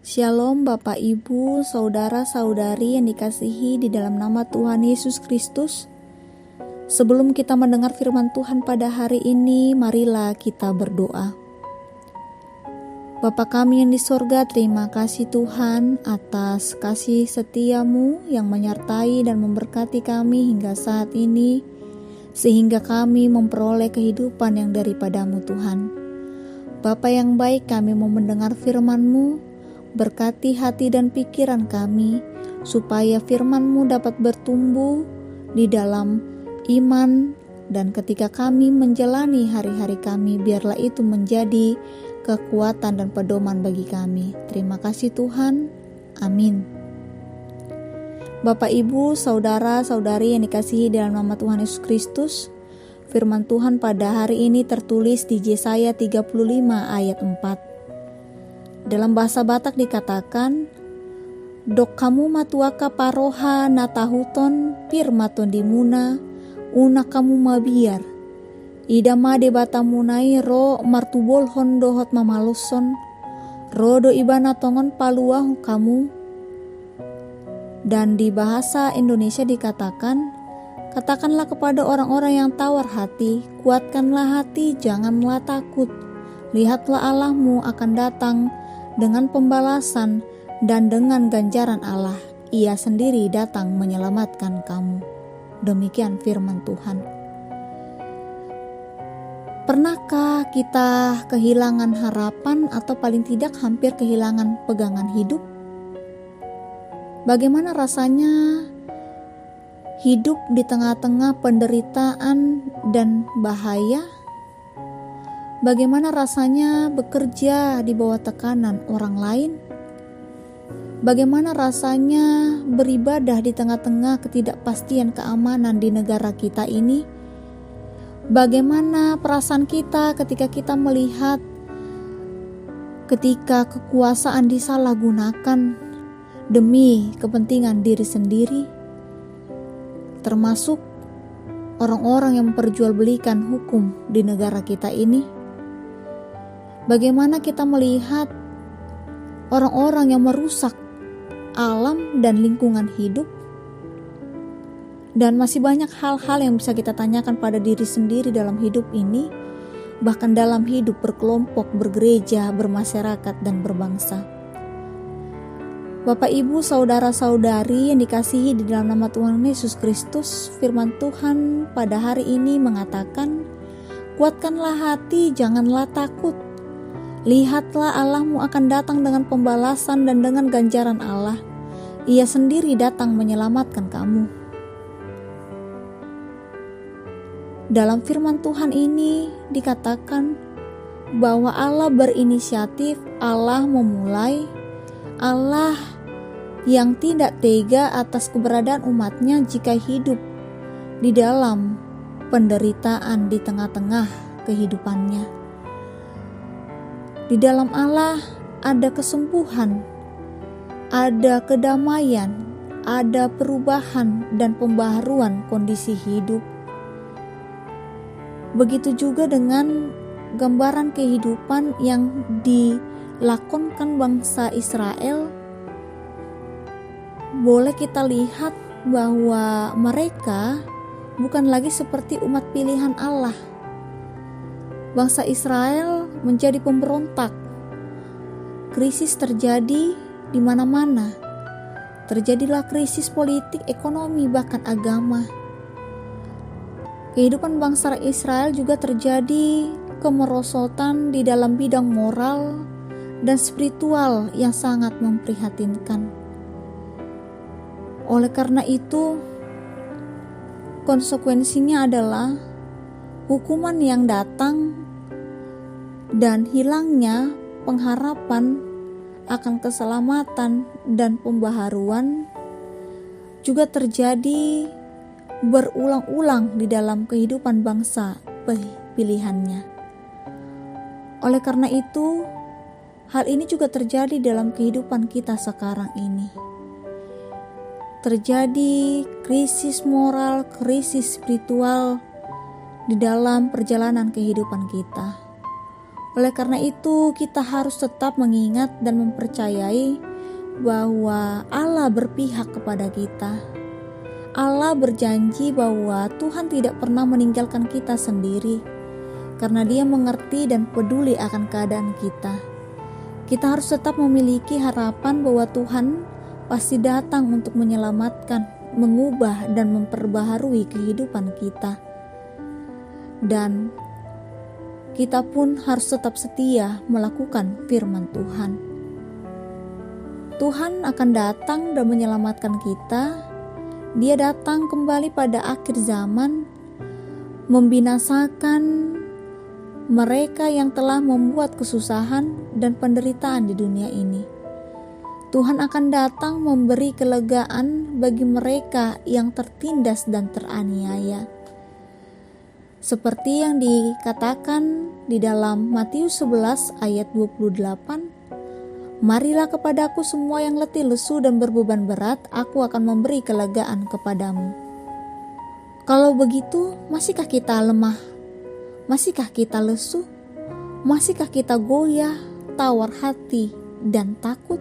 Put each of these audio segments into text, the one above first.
Shalom Bapak Ibu, saudara-saudari yang dikasihi di dalam nama Tuhan Yesus Kristus. Sebelum kita mendengar firman Tuhan pada hari ini, marilah kita berdoa. Bapa kami yang di sorga, terima kasih Tuhan atas kasih setiamu yang menyertai dan memberkati kami hingga saat ini, sehingga kami memperoleh kehidupan yang daripadamu Tuhan. Bapa yang baik, kami mau mendengar firman-Mu. Berkati hati dan pikiran kami, supaya firman-Mu dapat bertumbuh di dalam iman, dan ketika kami menjalani hari-hari kami, biarlah itu menjadi kekuatan dan pedoman bagi kami. Terima kasih Tuhan, amin. Bapak Ibu, saudara-saudari yang dikasihi dalam nama Tuhan Yesus Kristus, firman Tuhan pada hari ini tertulis di Yesaya 35 ayat 4. Dalam bahasa Batak dikatakan, "Dok kamu matuaka paroha natahuton pirmaton dimuna, una kamu mabiar. Ida made batamunai ro martubol hondohot mamaluson, rodo ibana tongon paluah kamu." Dan di bahasa Indonesia dikatakan, "Katakanlah kepada orang-orang yang tawar hati, kuatkanlah hati, janganlah takut. Lihatlah Allahmu akan datang dengan pembalasan dan dengan ganjaran Allah. Ia sendiri datang menyelamatkan kamu." Demikian firman Tuhan. Pernahkah kita kehilangan harapan atau paling tidak hampir kehilangan pegangan hidup? Bagaimana rasanya hidup di tengah-tengah penderitaan dan bahaya? Bagaimana rasanya bekerja di bawah tekanan orang lain? Bagaimana rasanya beribadah di tengah-tengah ketidakpastian keamanan di negara kita ini? Bagaimana perasaan kita ketika kita melihat ketika kekuasaan disalahgunakan demi kepentingan diri sendiri? Termasuk orang-orang yang memperjualbelikan hukum di negara kita ini. Bagaimana kita melihat orang-orang yang merusak alam dan lingkungan hidup? Dan masih banyak hal-hal yang bisa kita tanyakan pada diri sendiri dalam hidup ini, bahkan dalam hidup berkelompok, bergereja, bermasyarakat, dan berbangsa. Bapak Ibu, saudara-saudari yang dikasihi di dalam nama Tuhan Yesus Kristus, firman Tuhan pada hari ini mengatakan, "Kuatkanlah hati, janganlah takut. Lihatlah Allahmu akan datang dengan pembalasan dan dengan ganjaran Allah. Ia sendiri datang menyelamatkan kamu." Dalam firman Tuhan ini dikatakan bahwa Allah berinisiatif, Allah memulai, Allah yang tidak tega atas keberadaan umatnya jika hidup di dalam penderitaan di tengah-tengah kehidupannya. Di dalam Allah ada kesembuhan, ada kedamaian, ada perubahan dan pembaharuan kondisi hidup. Begitu juga dengan gambaran kehidupan yang dilakonkan bangsa Israel. Boleh kita lihat bahwa mereka bukan lagi seperti umat pilihan Allah. Bangsa Israel menjadi pemberontak. Krisis terjadi di mana-mana. Terjadilah krisis politik, ekonomi, bahkan agama. Kehidupan bangsa Israel juga terjadi kemerosotan di dalam bidang moral dan spiritual yang sangat memprihatinkan. Oleh karena itu, konsekuensinya adalah hukuman yang datang dan hilangnya pengharapan akan keselamatan dan pembaharuan juga terjadi berulang-ulang di dalam kehidupan bangsa pilihannya. Oleh karena itu, hal ini juga terjadi dalam kehidupan kita sekarang ini. Terjadi krisis moral, krisis spiritual di dalam perjalanan kehidupan kita. Oleh karena itu, kita harus tetap mengingat dan mempercayai bahwa Allah berpihak kepada kita. Allah berjanji bahwa Tuhan tidak pernah meninggalkan kita sendiri, karena Dia mengerti dan peduli akan keadaan kita. Kita harus tetap memiliki harapan bahwa Tuhan pasti datang untuk menyelamatkan, mengubah, dan memperbaharui kehidupan kita. Dan kita pun harus tetap setia melakukan firman Tuhan. Tuhan akan datang dan menyelamatkan kita. Dia datang kembali pada akhir zaman, membinasakan mereka yang telah membuat kesusahan dan penderitaan di dunia ini. Tuhan akan datang memberi kelegaan bagi mereka yang tertindas dan teraniaya. Seperti yang dikatakan di dalam Matius 11 ayat 28, "Marilah kepadaku semua yang letih lesu dan berbeban berat, aku akan memberi kelegaan kepadamu." Kalau begitu, masihkah kita lemah? Masihkah kita lesu? Masihkah kita goyah, tawar hati, dan takut?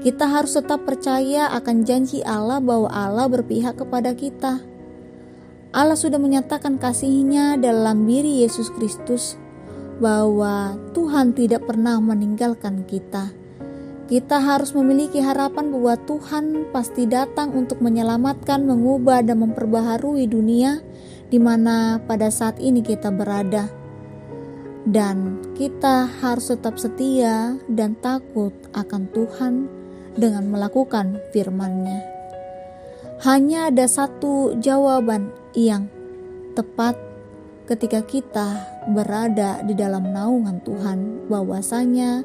Kita harus tetap percaya akan janji Allah bahwa Allah berpihak kepada kita. Allah sudah menyatakan kasih-Nya dalam diri Yesus Kristus bahwa Tuhan tidak pernah meninggalkan kita. Kita harus memiliki harapan bahwa Tuhan pasti datang untuk menyelamatkan, mengubah, dan memperbaharui dunia di mana pada saat ini kita berada. Dan kita harus tetap setia dan takut akan Tuhan dengan melakukan firman-Nya. Hanya ada satu jawaban yang tepat ketika kita berada di dalam naungan Tuhan, bahwasanya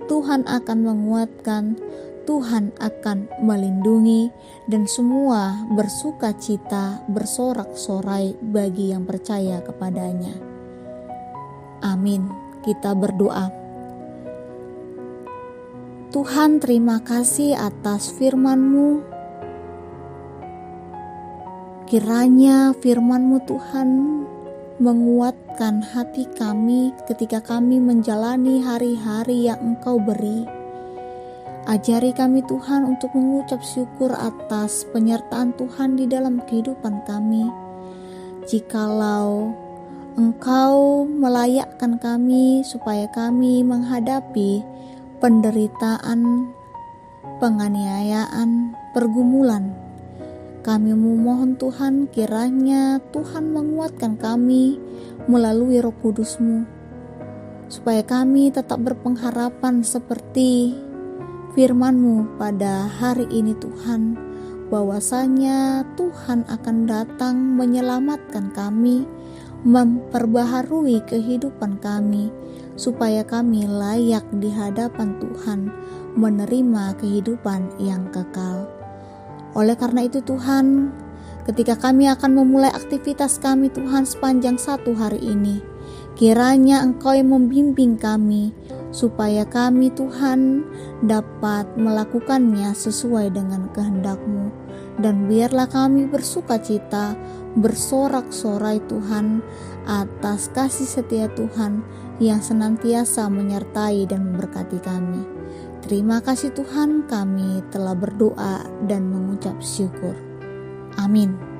Tuhan akan menguatkan, Tuhan akan melindungi, dan semua bersuka cita, bersorak-sorai bagi yang percaya kepadanya. Amin. Kita berdoa. Tuhan, terima kasih atas firman-Mu. Kiranya firman-Mu Tuhan menguatkan hati kami ketika kami menjalani hari-hari yang Engkau beri. Ajari kami Tuhan untuk mengucap syukur atas penyertaan Tuhan di dalam kehidupan kami. Jikalau Engkau melayakkan kami supaya kami menghadapi penderitaan, penganiayaan, pergumulan, kami memohon Tuhan, kiranya Tuhan menguatkan kami melalui Roh Kudus-Mu, supaya kami tetap berpengharapan seperti firman-Mu pada hari ini Tuhan, bahwasanya Tuhan akan datang menyelamatkan kami, memperbaharui kehidupan kami, supaya kami layak di hadapan Tuhan, menerima kehidupan yang kekal. Oleh karena itu Tuhan, ketika kami akan memulai aktivitas kami Tuhan sepanjang satu hari ini, kiranya Engkau yang membimbing kami, supaya kami Tuhan dapat melakukannya sesuai dengan kehendak-Mu. Dan biarlah kami bersuka cita, bersorak-sorai Tuhan, atas kasih setia Tuhan yang senantiasa menyertai dan memberkati kami. Terima kasih Tuhan, kami telah berdoa dan mengucap syukur. Amin.